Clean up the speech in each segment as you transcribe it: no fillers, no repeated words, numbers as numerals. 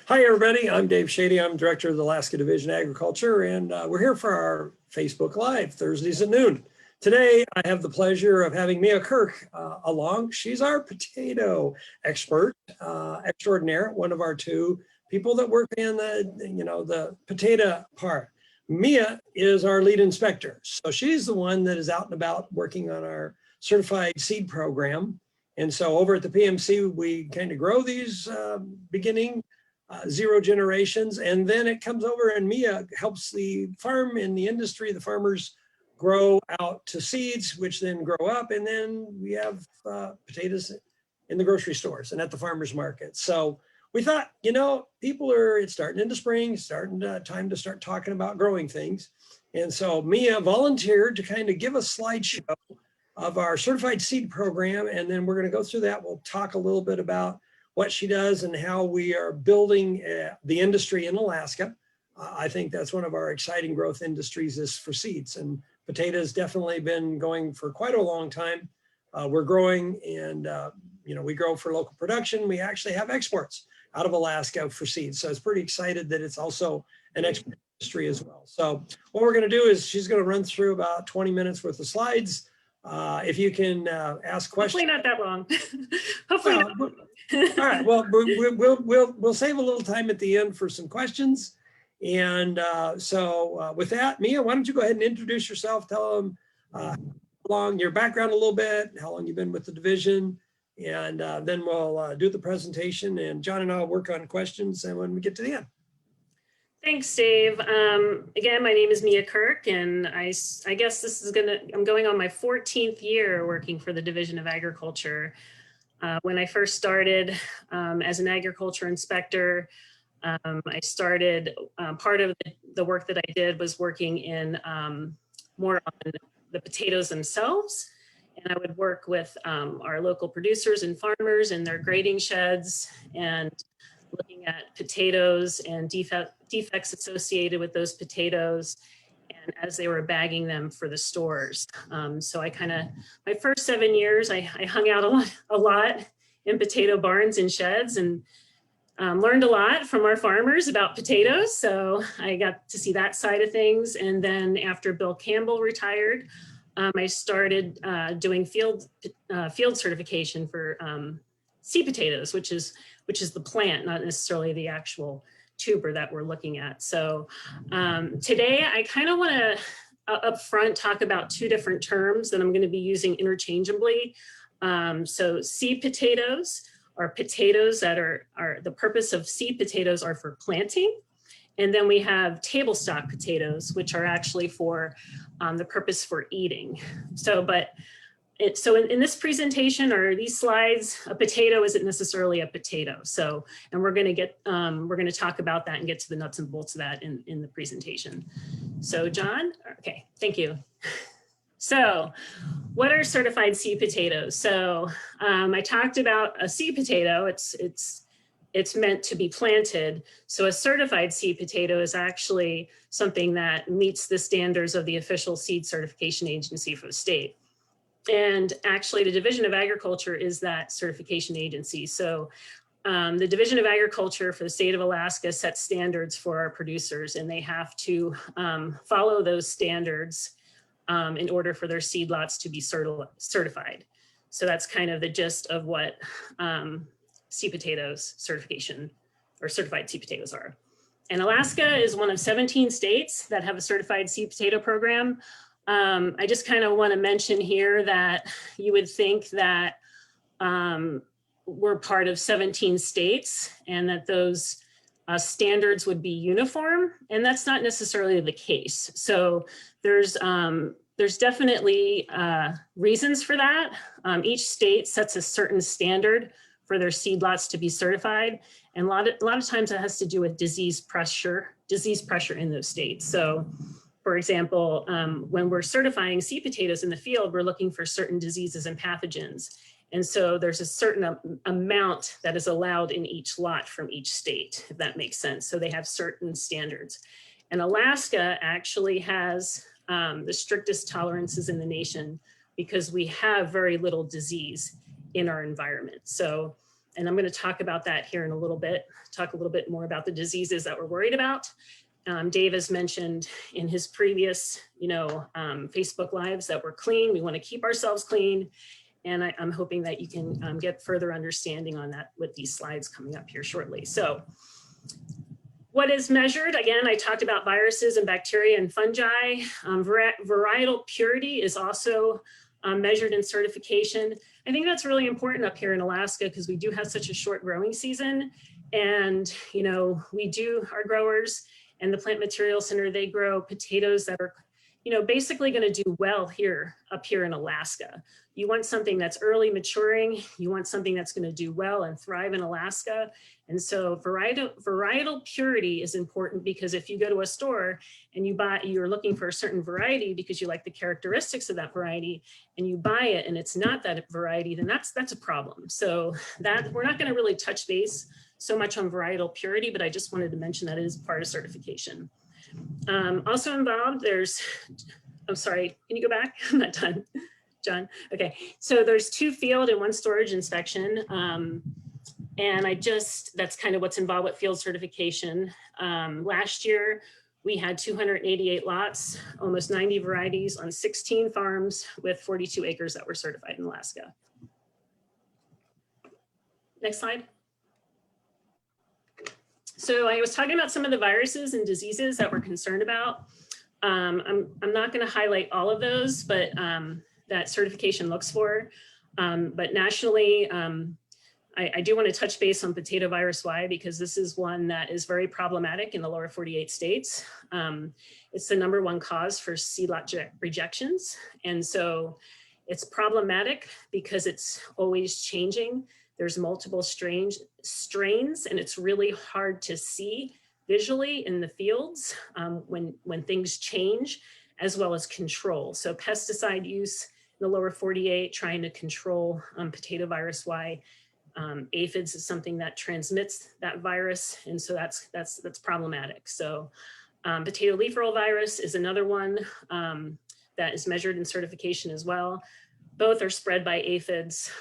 Hi, everybody. I'm Dave Shady. I'm Director of the Alaska Division of Agriculture, and we're here for our Facebook Live, Thursdays at noon. Today, I have the pleasure of having Mia Kirk along. She's our potato expert extraordinaire, one of our two people that work in the potato part. Mia is our lead inspector. So she's the one that is out and about working on our certified seed program. And so over at the PMC, we kind of grow these beginning zero generations, and then it comes over and Mia helps the farm in the industry, the farmers grow out to seeds, which then grow up, and then we have potatoes in the grocery stores and at the farmers market. So we thought, it's starting into spring, time to start talking about growing things. And so Mia volunteered to kind of give a slideshow of our certified seed program, and then we're going to go through that. We'll talk a little bit about what she does and how we are building the industry in Alaska. I think that's one of our exciting growth industries is for seeds, and potatoes definitely been going for quite a long time. We're growing, and we grow for local production. We actually have exports out of Alaska for seeds. So it's pretty excited that it's also an export industry as well. So what we're gonna do is she's gonna run through about 20 minutes worth of slides. If you can ask questions. Hopefully not that long. Hopefully not. All right, well, we'll save a little time at the end for some questions. And so with that, Mia, why don't you go ahead and introduce yourself, tell them how long your background a little bit, how long you've been with the division, and then we'll do the presentation, and John and I will work on questions and when we get to the end. Thanks, Dave. Again, my name is Mia Kirk, and I guess this is I'm going on my 14th year working for the Division of Agriculture. When I first started as an agriculture inspector, I started, part of the work that I did was working in more on the potatoes themselves. And I would work with our local producers and farmers in their grading sheds and looking at potatoes and defects associated with those potatoes, and as they were bagging them for the stores. So my first 7 years, I hung out a lot in potato barns and sheds, and learned a lot from our farmers about potatoes. So I got to see that side of things. And then after Bill Campbell retired, I started doing field certification for seed potatoes, which is the plant, not necessarily the actual tuber that we're looking at. So today I kind of want to up front talk about two different terms that I'm going to be using interchangeably. So seed potatoes are potatoes that are the purpose of seed potatoes are for planting. And then we have table stock potatoes, which are actually for the purpose for eating. So, in this presentation or these slides, a potato isn't necessarily a potato. So, and we're going to talk about that and get to the nuts and bolts of that in the presentation. So, John, okay, thank you. So, what are certified seed potatoes? So, I talked about a seed potato. It's meant to be planted. So a certified seed potato is actually something that meets the standards of the official seed certification agency for the state. And actually the Division of Agriculture is that certification agency. So the Division of Agriculture for the state of Alaska sets standards for our producers, and they have to follow those standards in order for their seed lots to be certified. So that's kind of the gist of what seed potatoes certification or certified seed potatoes are. And Alaska is one of 17 states that have a certified seed potato program. I just kind of want to mention here that you would think that we're part of 17 states and that those standards would be uniform, and that's not necessarily the case. So there's definitely reasons for that. Each state sets a certain standard for their seed lots to be certified. And a lot of times it has to do with disease pressure in those states. So for example, when we're certifying seed potatoes in the field, we're looking for certain diseases and pathogens. And so there's a certain amount that is allowed in each lot from each state, if that makes sense. So they have certain standards. And Alaska actually has the strictest tolerances in the nation because we have very little disease in our environment. So And I'm going to talk about that here in a little bit, talk a little bit more about the diseases that we're worried about. Dave has mentioned in his previous, Facebook Lives that we're clean. We want to keep ourselves clean. And I'm hoping that you can get further understanding on that with these slides coming up here shortly. So what is measured? Again, I talked about viruses and bacteria and fungi. Varietal purity is also measured in certification. I think that's really important up here in Alaska because we do have such a short growing season. And, our growers and the Plant Material Center, they grow potatoes that are, basically going to do well up here in Alaska. You want something that's early maturing. You want something that's going to do well and thrive in Alaska. And so varietal purity is important because if you go to a store and you're looking for a certain variety because you like the characteristics of that variety and you buy it and it's not that variety, then that's a problem. So that we're not going to really touch base so much on varietal purity, but I just wanted to mention that it is part of certification. Also involved, I'm sorry, can you go back? I'm not done, John. Okay, so there's 2 field and 1 storage inspection. And that's kind of what's involved with field certification. Last year, we had 288 lots, almost 90 varieties on 16 farms with 42 acres that were certified in Alaska. Next slide. So I was talking about some of the viruses and diseases that we're concerned about. I'm not going to highlight all of those, but that certification looks for. But nationally, I do want to touch base on potato virus Y because this is one that is very problematic in the lower 48 states. It's the #1 cause for seed lot rejections. And so it's problematic because it's always changing. There's multiple strains and it's really hard to see visually in the fields when things change, as well as control. So pesticide use in the lower 48, trying to control potato virus Y. Aphids is something that transmits that virus, and so that's problematic. So potato leaf roll virus is another one that is measured in certification as well. Both are spread by aphids.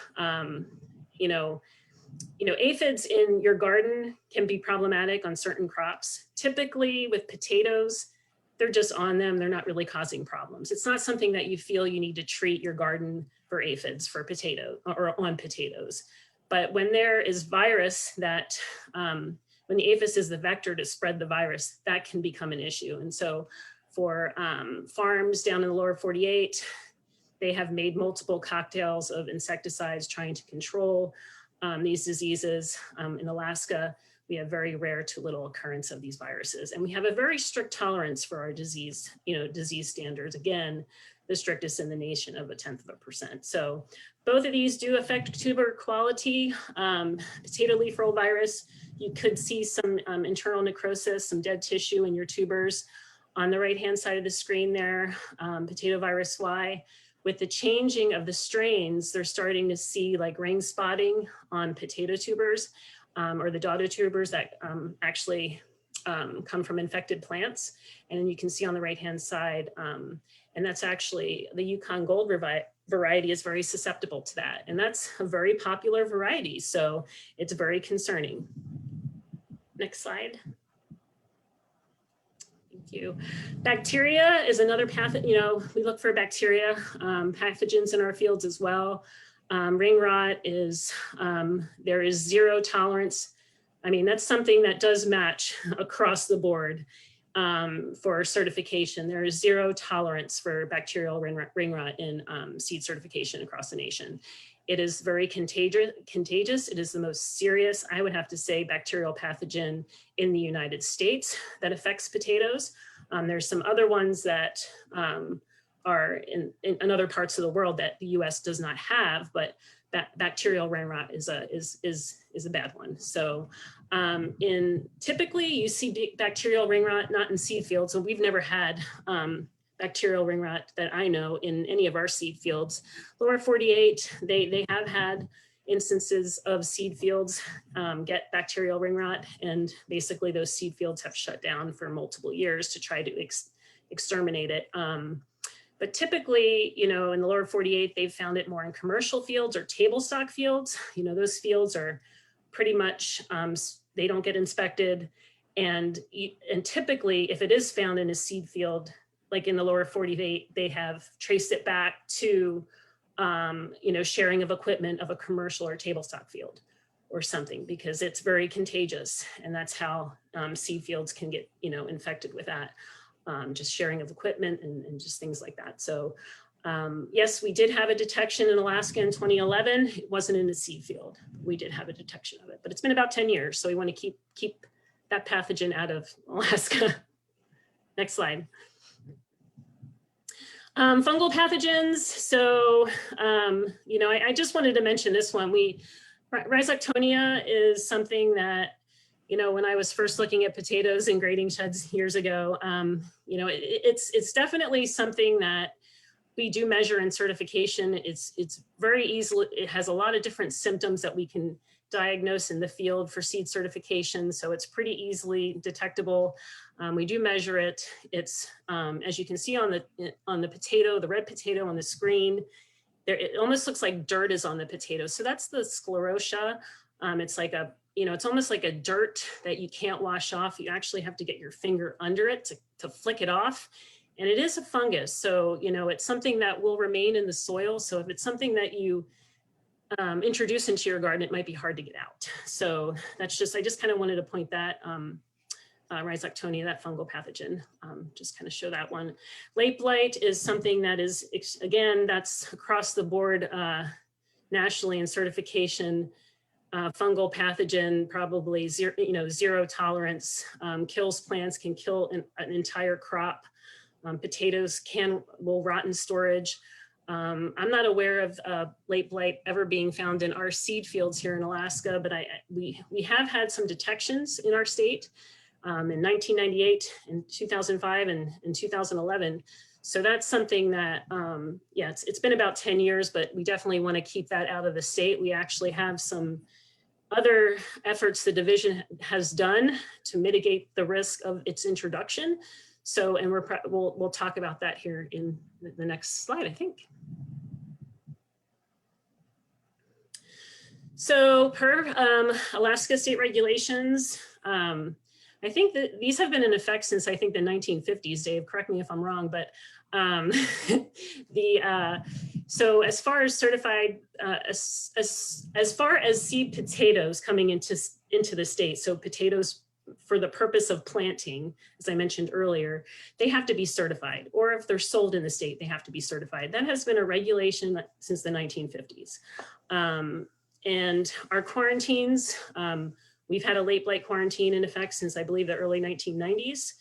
Aphids in your garden can be problematic on certain crops. Typically with potatoes, they're just on them. They're not really causing problems. It's not something that you feel you need to treat your garden for aphids for potato or on potatoes. But when there is virus that, when the aphis is the vector to spread the virus, that can become an issue. And so for farms down in the lower 48, they have made multiple cocktails of insecticides trying to control these diseases. In Alaska, we have very rare to little occurrence of these viruses. And we have a very strict tolerance for our disease standards. Again, the strictest in the nation of 0.1%. So both of these do affect tuber quality. Potato leaf roll virus, you could see some internal necrosis, some dead tissue in your tubers. On the right-hand side of the screen there, potato virus Y. With the changing of the strains, they're starting to see like ring spotting on potato tubers or the dotted tubers that actually come from infected plants. And then you can see on the right-hand side, and that's actually the Yukon Gold variety is very susceptible to that. And that's a very popular variety. So it's very concerning. Next slide. Thank you. Bacteria is another pathogen. We look for bacteria, pathogens in our fields as well. Ring rot is, there is zero tolerance. I mean, that's something that does match across the board for certification. There is zero tolerance for bacterial ring rot in seed certification across the nation. It is very contagious. It is the most serious, I would have to say, bacterial pathogen in the United States that affects potatoes. There's some other ones that are in other parts of the world that the US does not have, but bacterial ring rot is a bad one. So typically you see bacterial ring rot not in seed fields, and we've never had bacterial ring rot that I know in any of our seed fields. Lower 48, they have had instances of seed fields get bacterial ring rot, and basically those seed fields have shut down for multiple years to try to exterminate it. But typically, in the lower 48, they've found it more in commercial fields or table stock fields. Those fields are pretty much they don't get inspected. And typically, if it is found in a seed field, like in the lower 48, they have traced it back to, sharing of equipment of a commercial or table stock field or something, because it's very contagious. And that's how seed fields can get, infected with that, just sharing of equipment and just things like that. So yes, we did have a detection in Alaska in 2011. It wasn't in a seed field. We did have a detection of it, but it's been about 10 years. So we want to keep that pathogen out of Alaska. Next slide. Fungal pathogens. So, I just wanted to mention this one. Rhizoctonia is something that, when I was first looking at potatoes in grading sheds years ago, it's definitely something that we do measure in certification. It's very easily, it has a lot of different symptoms that we can diagnose in the field for seed certification. So it's pretty easily detectable. We do measure it. It's, as you can see on the potato, the red potato on the screen, there, it almost looks like dirt is on the potato. So that's the sclerotia. It's like it's almost like a dirt that you can't wash off. You actually have to get your finger under it to flick it off. And it is a fungus. So, it's something that will remain in the soil. So if it's something that you introduce into your garden, it might be hard to get out. So that's I just kind of wanted to point that, Rhizoctonia, that fungal pathogen, just kind of show that one. Late blight is something that is, again, that's across the board nationally in certification. Fungal pathogen, probably zero tolerance, kills plants, can kill an entire crop. Potatoes will rot in storage. I'm not aware of late blight ever being found in our seed fields here in Alaska, but we have had some detections in our state in 1998, in 2005, and in 2011. So that's something that, it's been about 10 years, but we definitely want to keep that out of the state. We actually have some other efforts the division has done to mitigate the risk of its introduction. So, and we'll talk about that here in the next slide, I think. So per Alaska state regulations, I think that these have been in effect since I think the 1950s, Dave, correct me if I'm wrong, but so as far as certified, as far as seed potatoes coming into the state, so potatoes for the purpose of planting, as I mentioned earlier, they have to be certified, or if they're sold in the state, they have to be certified. That has been a regulation since the 1950s. And our quarantines, we've had a late blight quarantine in effect since I believe the early 1990s,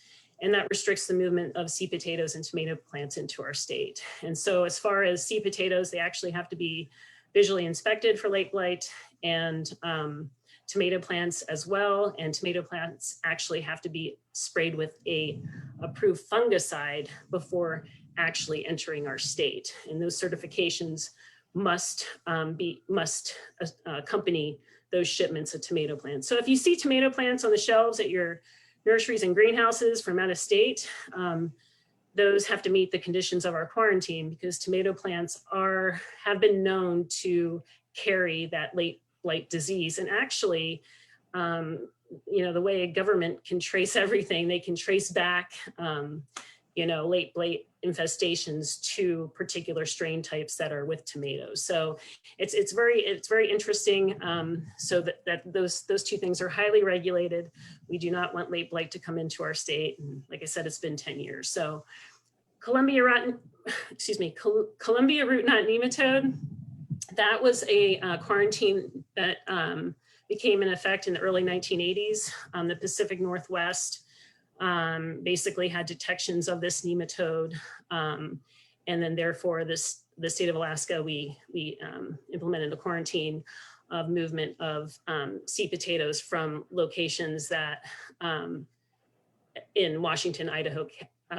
and that restricts the movement of seed potatoes and tomato plants into our state. And so as far as seed potatoes, they actually have to be visually inspected for late blight, and tomato plants as well. And tomato plants actually have to be sprayed with a approved fungicide before actually entering our state. And those certifications must accompany those shipments of tomato plants. So if you see tomato plants on the shelves at your nurseries and greenhouses from out of state, those have to meet the conditions of our quarantine, because tomato plants have been known to carry that late blight disease. And actually, the way a government can trace everything, they can trace back, late blight infestations to particular strain types that are with tomatoes. So it's very interesting. So that those two things are highly regulated. We do not want late blight to come into our state. And like I said, it's been 10 years. So Columbia root knot nematode, that was a quarantine that became in effect in the early 1980s. The Pacific Northwest basically had detections of this nematode. And then therefore the state of Alaska, we implemented a quarantine of movement of seed potatoes from locations that in Washington, Idaho,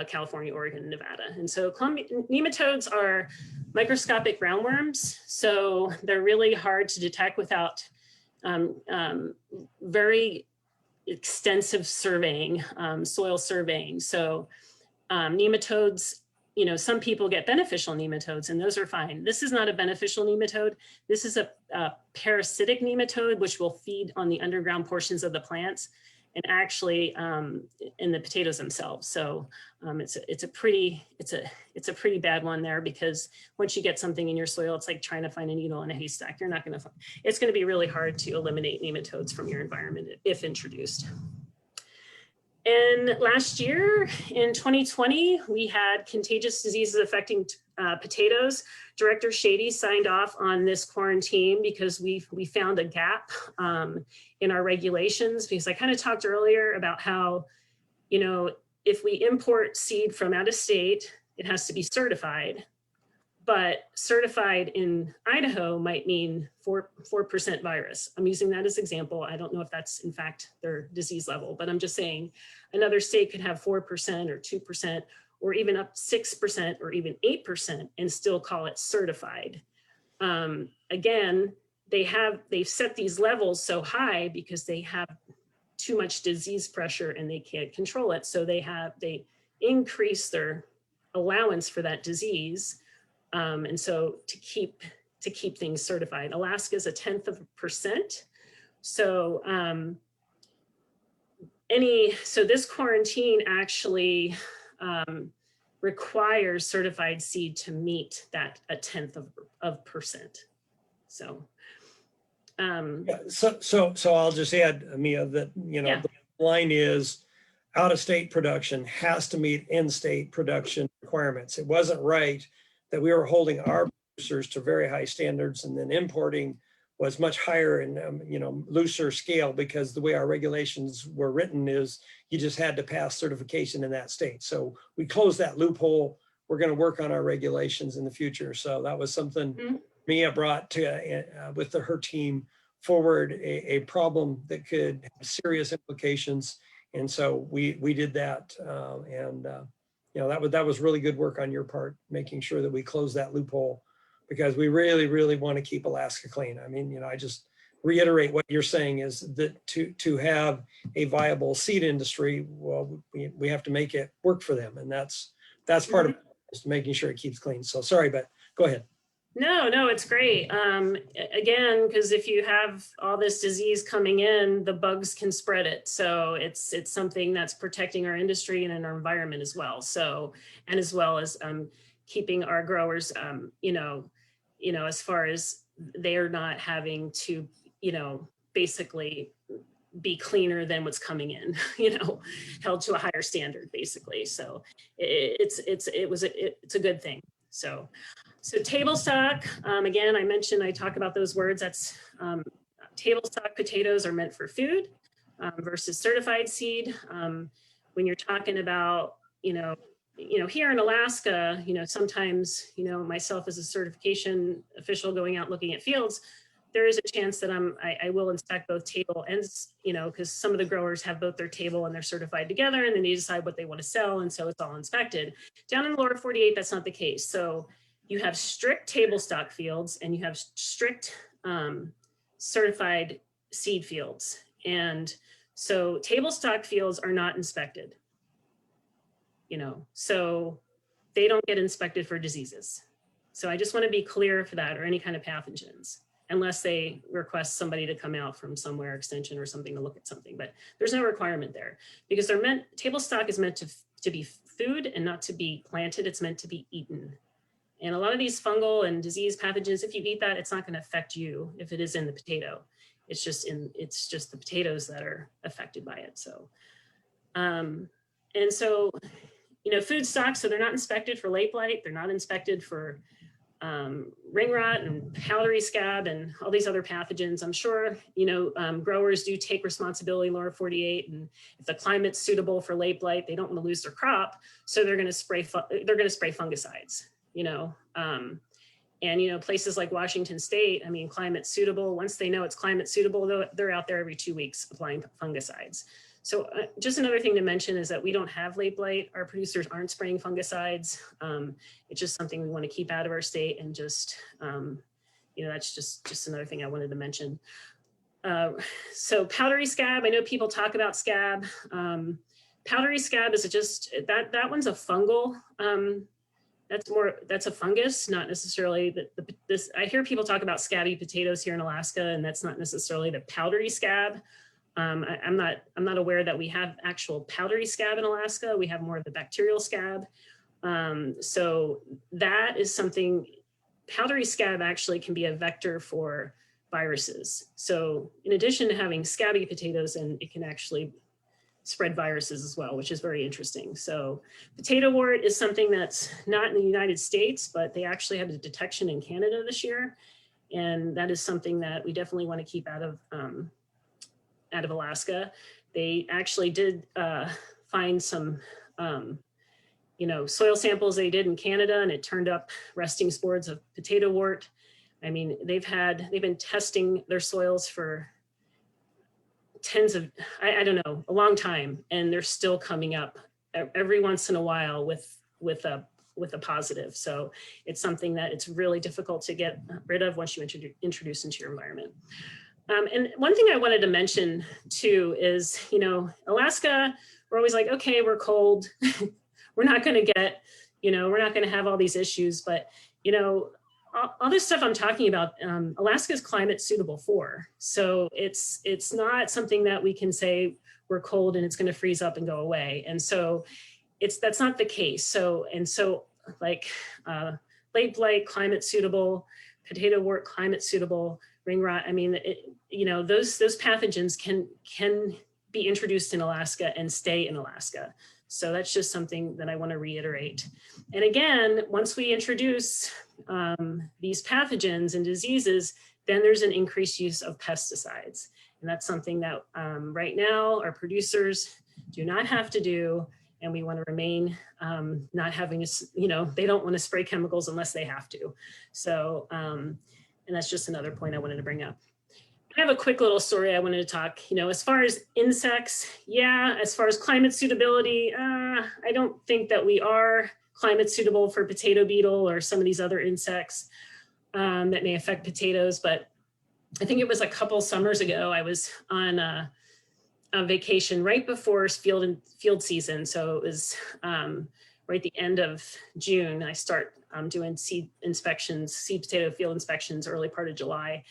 California, Oregon, Nevada. And so nematodes are microscopic roundworms. So they're really hard to detect without very extensive surveying, soil surveying. So nematodes some people get beneficial nematodes and those are fine. This is not a beneficial nematode. This is a parasitic nematode, which will feed on the underground portions of the plants and actually in the potatoes themselves. So it's a pretty bad one there, because once you get something in your soil, it's like trying to find a needle in a haystack. You're not going to find, it's going to be really hard to eliminate nematodes from your environment if introduced. And last year in 2020, we had contagious diseases affecting potatoes. Director Shady signed off on this quarantine because we found a gap in our regulations, because I kind of talked earlier about how, if we import seed from out of state, it has to be certified. But certified in Idaho might mean 4% virus. I'm using that as an example. I don't know if that's in fact their disease level, but I'm just saying another state could have 4% or 2% or even up 6% or even 8% and still call it certified. Again, they've set these levels so high because they have too much disease pressure and they can't control it. So they increase their allowance for that disease. And so to keep things certified, Alaska is 0.1%. So so this quarantine actually requires certified seed to meet that 0.1%. So so I'll just add, Mia, that the line is out of state production has to meet in-state production requirements. It wasn't right that we were holding our producers to very high standards and then importing was much higher and looser scale, because the way our regulations were written is you just had to pass certification in that state. So we closed that loophole. We're going to work on our regulations in the future. So that was something Mia brought to with her team forward, a problem that could have serious implications. And so we did that, that was really good work on your part, making sure that we close that loophole, because we really, really want to keep Alaska clean. I mean, I just reiterate what you're saying is that to have a viable seed industry, well, we have to make it work for them. And that's part of it, is making sure it keeps clean. So sorry, but go ahead. No, it's great. Again, because if you have all this disease coming in, the bugs can spread it. So it's something that's protecting our industry and in our environment as well. So, and as well as keeping our growers, as far as they're not having to, basically be cleaner than what's coming in, held to a higher standard, basically. So it's a good thing. So table stock, again, I talk about those words. That's table stock potatoes are meant for food versus certified seed. When you're talking about, here in Alaska, sometimes, myself as a certification official going out looking at fields, there is a chance that I will inspect both table and, because some of the growers have both their table and they're certified together, and then they decide what they want to sell. And so it's all inspected. Down in the lower 48, that's not the case. So you have strict table stock fields and you have strict certified seed fields. And so table stock fields are not inspected, so they don't get inspected for diseases. So I just want to be clear for that, or any kind of pathogens, unless they request somebody to come out from somewhere, extension or something, to look at something. But there's no requirement there, because table stock is meant to be food and not to be planted. It's meant to be eaten. And a lot of these fungal and disease pathogens, if you eat that, it's not going to affect you if it is in the potato. It's just the potatoes that are affected by it. So, and so, food stocks, so they're not inspected for late blight. They're not inspected for ring rot and powdery scab and all these other pathogens. I'm sure, growers do take responsibility in lower 48, and if the climate's suitable for late blight, they don't want to lose their crop. So they're going to spray fungicides. And places like Washington State, climate suitable. Once they know it's climate suitable, they're out there every 2 weeks applying fungicides. So just another thing to mention is that we don't have late blight. Our producers aren't spraying fungicides. It's just something we want to keep out of our state, and just, that's just another thing I wanted to mention. So powdery scab, I know people talk about scab. Powdery scab is that one's a fungal that's a fungus, not necessarily this. I hear people talk about scabby potatoes here in Alaska, and that's not necessarily the powdery scab. I'm not aware that we have actual powdery scab in Alaska. We have more of the bacterial scab. So that is something. Powdery scab actually can be a vector for viruses. So in addition to having scabby potatoes, and it can actually spread viruses as well, which is very interesting. So potato wart is something that's not in the United States, but they actually had a detection in Canada this year. And that is something that we definitely want to keep out of Alaska. They actually did find some soil samples they did in Canada, and it turned up resting spores of potato wart. I mean, they've been testing their soils for I don't know, a long time, and they're still coming up every once in a while with a positive. So it's something that it's really difficult to get rid of once you introduce into your environment. And one thing I wanted to mention too is, Alaska, we're always like, okay, we're cold. We're not going to get, we're not going to have all these issues, but, all this stuff I'm talking about, Alaska is climate suitable for. So it's not something that we can say we're cold and it's going to freeze up and go away. And so that's not the case. So like late blight, climate suitable, potato wart, climate suitable, ring rot. I mean, those pathogens can be introduced in Alaska and stay in Alaska. So that's just something that I want to reiterate. And again, once we introduce these pathogens and diseases, then there's an increased use of pesticides. And that's something that right now our producers do not have to do. And we want to remain not having, they don't want to spray chemicals unless they have to. So, and that's just another point I wanted to bring up. I have a quick little story I wanted to talk, as far as insects, as far as climate suitability, I don't think that we are climate suitable for potato beetle or some of these other insects that may affect potatoes. But I think it was a couple summers ago, I was on a vacation right before field season. So it was right the end of June. I start doing seed potato field inspections, early part of July.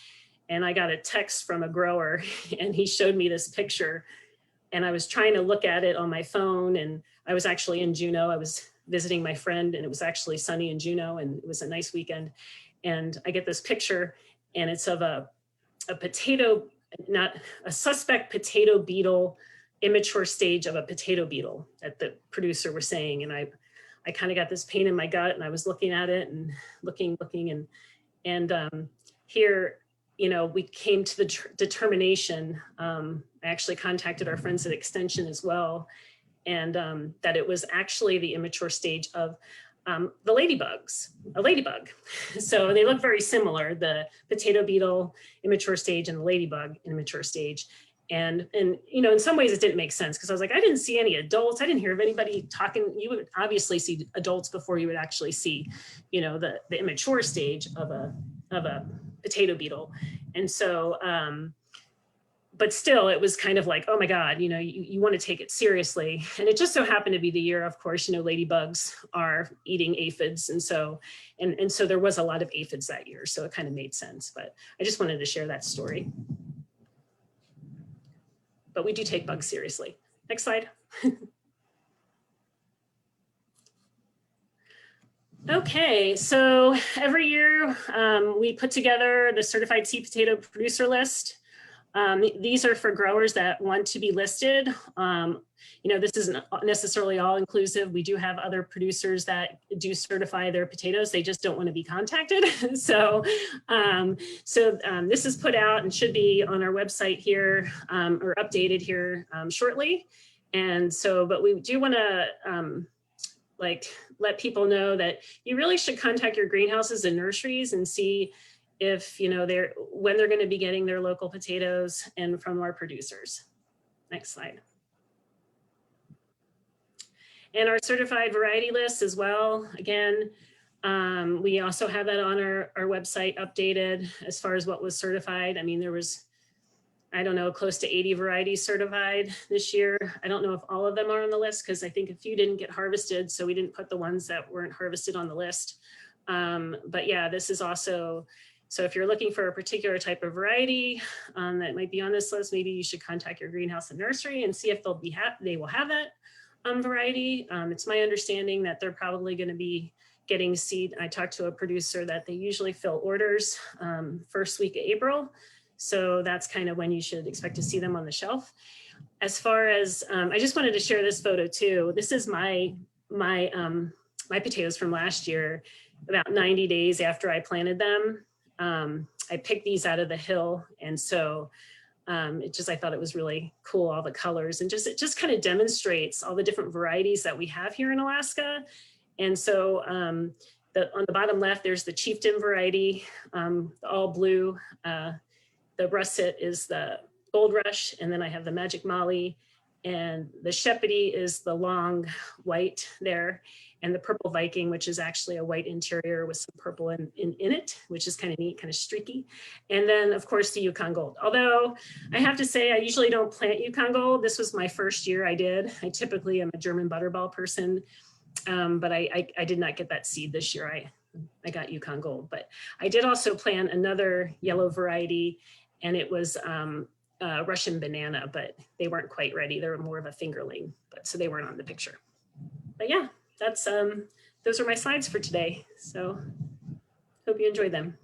And I got a text from a grower and he showed me this picture, and I was trying to look at it on my phone, and I was actually in Juneau. I was visiting my friend, and it was actually sunny in Juneau, and it was a nice weekend. And I get this picture, and it's of a potato, not a suspect potato beetle, immature stage of a potato beetle that the producer was saying. And I kind of got this pain in my gut, and I was looking at it and looking and here, we came to the determination. I actually contacted our friends at Extension as well, and that it was actually the immature stage of the ladybugs, a ladybug. So they look very similar, the potato beetle immature stage and the ladybug immature stage. And in some ways it didn't make sense, because I was like, I didn't see any adults. I didn't hear of anybody talking. You would obviously see adults before you would actually see, the immature stage of a potato beetle. And so, but still it was kind of like, oh my God, you want to take it seriously. And it just so happened to be the year, of course, ladybugs are eating aphids. And so, and so there was a lot of aphids that year. So it kind of made sense, but I just wanted to share that story. But we do take bugs seriously. Next slide. Okay, so every year we put together the certified seed potato producer list. These are for growers that want to be listed. This isn't necessarily all inclusive. We do have other producers that do certify their potatoes. They just don't want to be contacted. So this is put out and should be on our website here or updated here shortly. And so, but we do want to let people know that you really should contact your greenhouses and nurseries and see if, when they're going to be getting their local potatoes and from our producers. Next slide. And our certified variety list as well. Again, we also have that on our website updated as far as what was certified. I mean, there was I don't know, close to 80 varieties certified this year. I don't know if all of them are on the list because I think a few didn't get harvested. So we didn't put the ones that weren't harvested on the list. But yeah, this is also, so if you're looking for a particular type of variety that might be on this list, maybe you should contact your greenhouse and nursery and see if they will have that variety. It's my understanding that they're probably going to be getting seed. I talked to a producer that they usually fill orders first week of April. So that's kind of when you should expect to see them on the shelf. As far as, I just wanted to share this photo too. This is my potatoes from last year, about 90 days after I planted them. I picked these out of the hill. And so I thought it was really cool, all the colors, and it just kind of demonstrates all the different varieties that we have here in Alaska. And so on the bottom left, there's the Chieftain variety, all blue. The russet is the Gold Rush, and then I have the Magic Molly, and the Shepherdie is the long white there, and the Purple Viking, which is actually a white interior with some purple in it, which is kind of neat, kind of streaky. And then, of course, the Yukon Gold. Although I have to say, I usually don't plant Yukon Gold. This was my first year I did. I typically am a German Butterball person, but I did not get that seed this year. I got Yukon Gold, but I did also plant another yellow variety, and it was Russian banana, but they weren't quite ready. They were more of a fingerling, so they weren't on the picture. But yeah, that's those are my slides for today. So hope you enjoyed them.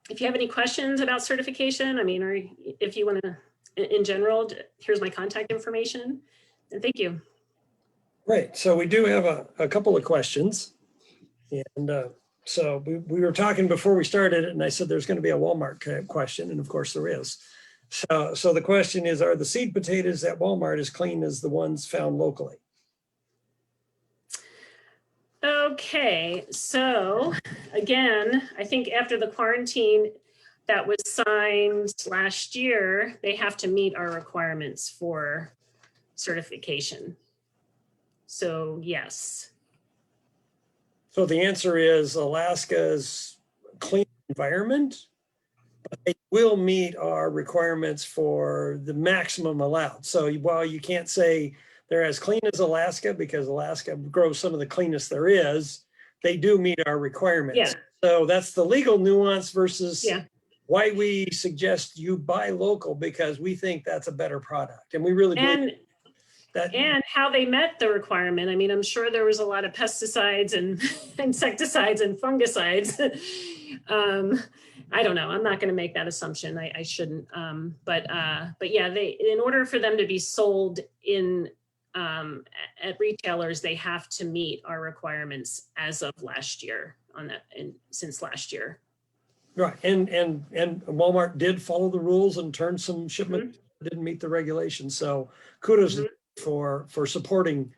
If you have any questions about certification, I mean, or if you want to, in general, here's my contact information. And thank you. Great. So we do have a couple of questions. And so we were talking before we started, and I said there's going to be a Walmart question, and of course there is. So the question is, are the seed potatoes at Walmart as clean as the ones found locally? Okay, so again, I think after the quarantine that was signed last year, they have to meet our requirements for certification. So yes. So the answer is Alaska's clean environment, but they will meet our requirements for the maximum allowed. So while you can't say they're as clean as Alaska, because Alaska grows some of the cleanest there is, they do meet our requirements. Yeah. So that's the legal nuance versus why we suggest you buy local, because we think that's a better product. And we really believe that. And how they met the requirement. I mean, I'm sure there was a lot of pesticides and insecticides and fungicides. I don't know. I'm not going to make that assumption. I shouldn't. But yeah, in order for them to be sold in at retailers, they have to meet our requirements as of last year on that, and since last year. Right, and Walmart did follow the rules and turned some shipment didn't meet the regulations. So kudos for supporting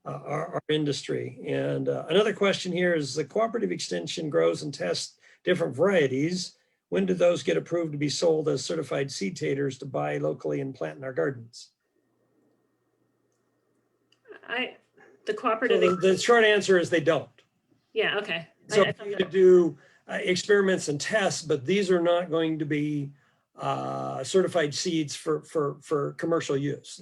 our industry. And another question here is, the cooperative extension grows and tests different varieties. When do those get approved to be sold as certified seed taters to buy locally and plant in our gardens? The cooperative. So the short answer is they don't. Yeah. Okay. So we need to do experiments and tests, but these are not going to be certified seeds for commercial use.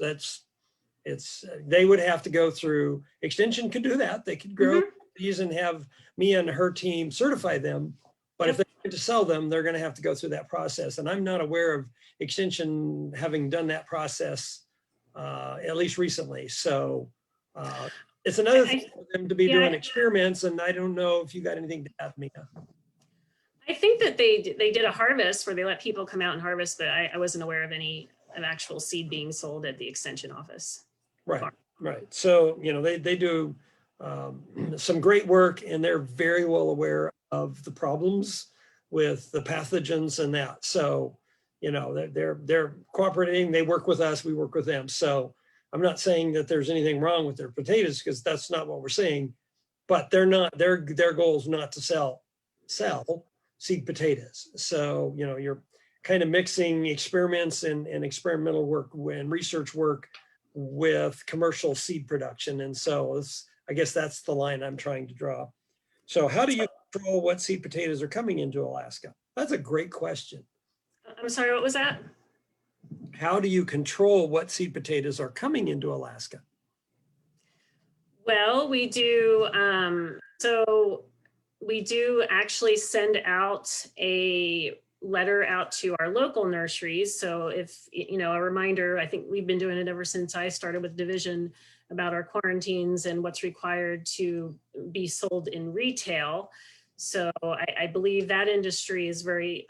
They would have to go through, Extension could do that. They could grow these and have me and her team certify them. But if they want to sell them, they're going to have to go through that process. And I'm not aware of Extension having done that process, at least recently. So it's another thing for them to be doing experiments. And I don't know if you got anything to add, Mia. I think that they did a harvest where they let people come out and harvest, but I wasn't aware of any actual seed being sold at the Extension office. Right, right. So, they do some great work, and they're very well aware of the problems with the pathogens and that. So, they're cooperating. They work with us. We work with them. So I'm not saying that there's anything wrong with their potatoes, because that's not what we're saying. But they're not. Their goal is not to sell seed potatoes. So you're kind of mixing experiments and experimental work and research work with commercial seed production. And so I guess that's the line I'm trying to draw. So how do you control what seed potatoes are coming into Alaska? That's a great question. I'm sorry, what was that? How do you control what seed potatoes are coming into Alaska? Well, we do. So we do actually send out a letter out to our local nurseries. So if, a reminder, I think we've been doing it ever since I started with division about our quarantines and what's required to be sold in retail. So I believe that industry is very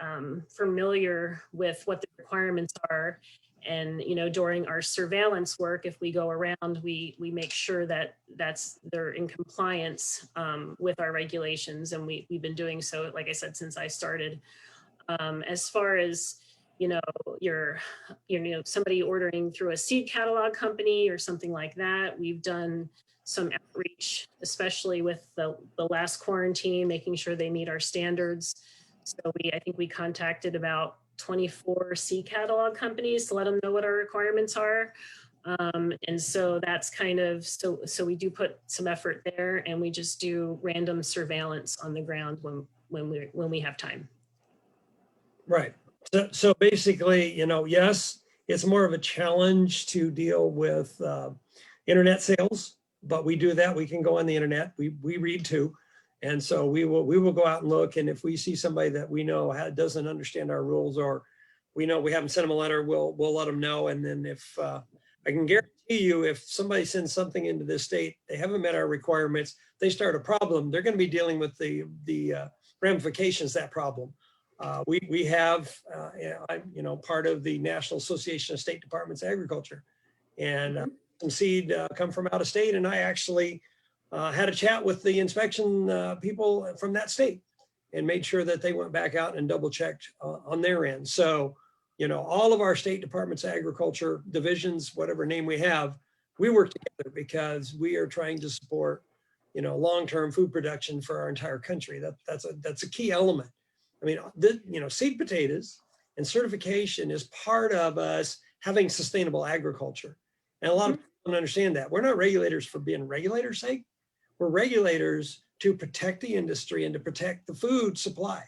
familiar with what the requirements are. And during our surveillance work, if we go around, we make sure that they're in compliance with our regulations, and we've been doing so, like I said, since I started. As far as your somebody ordering through a seed catalog company or something like that, we've done some outreach, especially with the last quarantine, making sure they meet our standards. So I think we contacted about 24 seed catalog companies to let them know what our requirements are. And so that's kind of, so we do put some effort there, and we just do random surveillance on the ground when we have time. Right. So basically, yes, it's more of a challenge to deal with internet sales, but we do that. We can go on the internet. We read too. And so we will go out and look. And if we see somebody that we know doesn't understand our rules, or we know we haven't sent them a letter, we'll let them know. And then if I can guarantee you, if somebody sends something into this state, they haven't met our requirements, they start a problem, they're going to be dealing with the ramifications of that problem. We have, I'm part of the National Association of State Departments of Agriculture, and some seed come from out of state. And I actually had a chat with the inspection people from that state and made sure that they went back out and double checked on their end. So, all of our state departments of agriculture divisions, whatever name we have, we work together because we are trying to support, long-term food production for our entire country. That's a key element. I mean, seed potatoes and certification is part of us having sustainable agriculture. And a lot of people don't understand that. We're not regulators for being regulators' sake. We're regulators to protect the industry and to protect the food supply.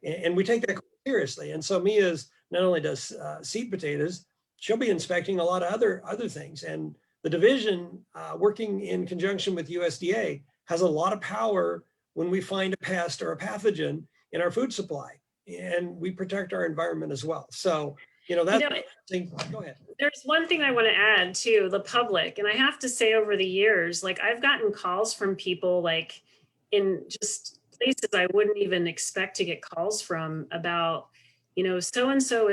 And we take that seriously. And so Mia's not only does seed potatoes, she'll be inspecting a lot of other things. And the division, working in conjunction with USDA, has a lot of power when we find a pest or a pathogen in our food supply, and we protect our environment as well. So, that's go ahead. There's one thing I want to add to the public. And I have to say, over the years, like, I've gotten calls from people like in just places I wouldn't even expect to get calls from about, so-and-so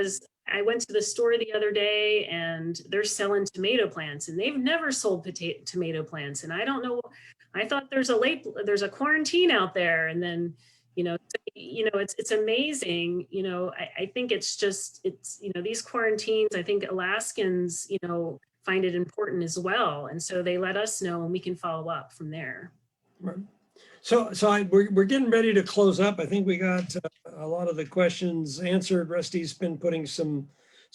I went to the store the other day and they're selling tomato plants, and they've never sold tomato plants. And I don't know, I thought there's a quarantine out there. And then, it's amazing. I think it's these quarantines, I think Alaskans, find it important as well. And so they let us know, and we can follow up from there. Right. So we're getting ready to close up. I think we got a lot of the questions answered. Rusty's been putting some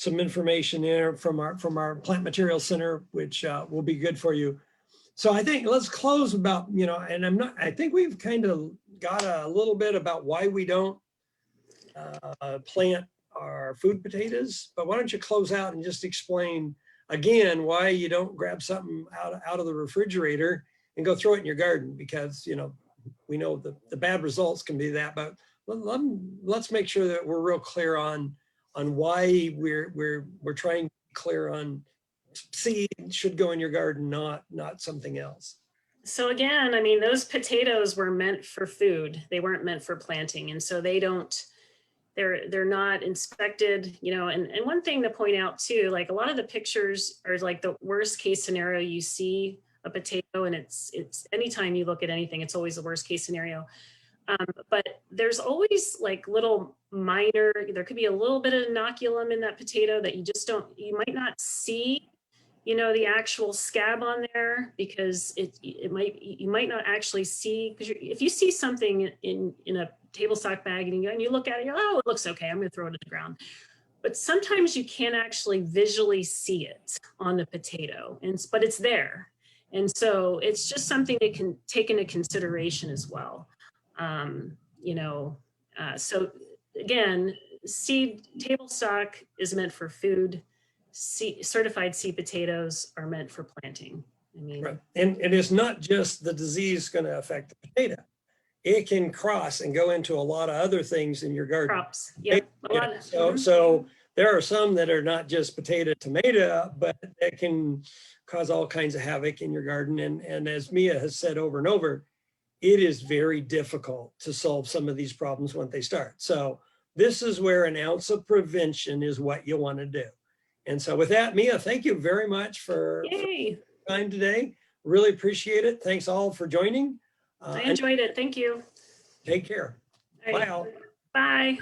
information in from our plant material center, which will be good for you. So I think let's close about, and I think we've kind of got a little bit about why we don't plant our food potatoes, but why don't you close out and just explain again why you don't grab something out of the refrigerator and go throw it in your garden? Because, we know the bad results can be that, but let's make sure that we're real clear on why we're trying to be clear on seed should go in your garden, not something else. So again, I mean, those potatoes were meant for food. They weren't meant for planting. And so they're not inspected, and one thing to point out too, like a lot of the pictures are like the worst case scenario. You see a potato, and it's anytime you look at anything, it's always the worst case scenario. But there's always like little minor, there could be a little bit of inoculum in that potato that you might not see, the actual scab on there, because you might not actually see, because if you see something in a table stock bag and you look at it, you're like, oh, it looks okay, I'm going to throw it to the ground. But sometimes you can't actually visually see it on the potato, but it's there. And so it's just something that can take into consideration as well. So again, seed table stock is meant for food. Certified seed potatoes are meant for planting. I mean, Right. And it's not just the disease going to affect the potato. It can cross and go into a lot of other things in your garden. crops. Yeah, a lot of, So there are some that are not just potato, tomato, but that can cause all kinds of havoc in your garden. And as Mia has said over and over, it is very difficult to solve some of these problems when they start. So this is where an ounce of prevention is what you want to do. And so with that, Mia, thank you very much for Yay. your time today. Really appreciate it. Thanks all for joining. I enjoyed it. Thank you. Take care. All right. Bye all. Bye.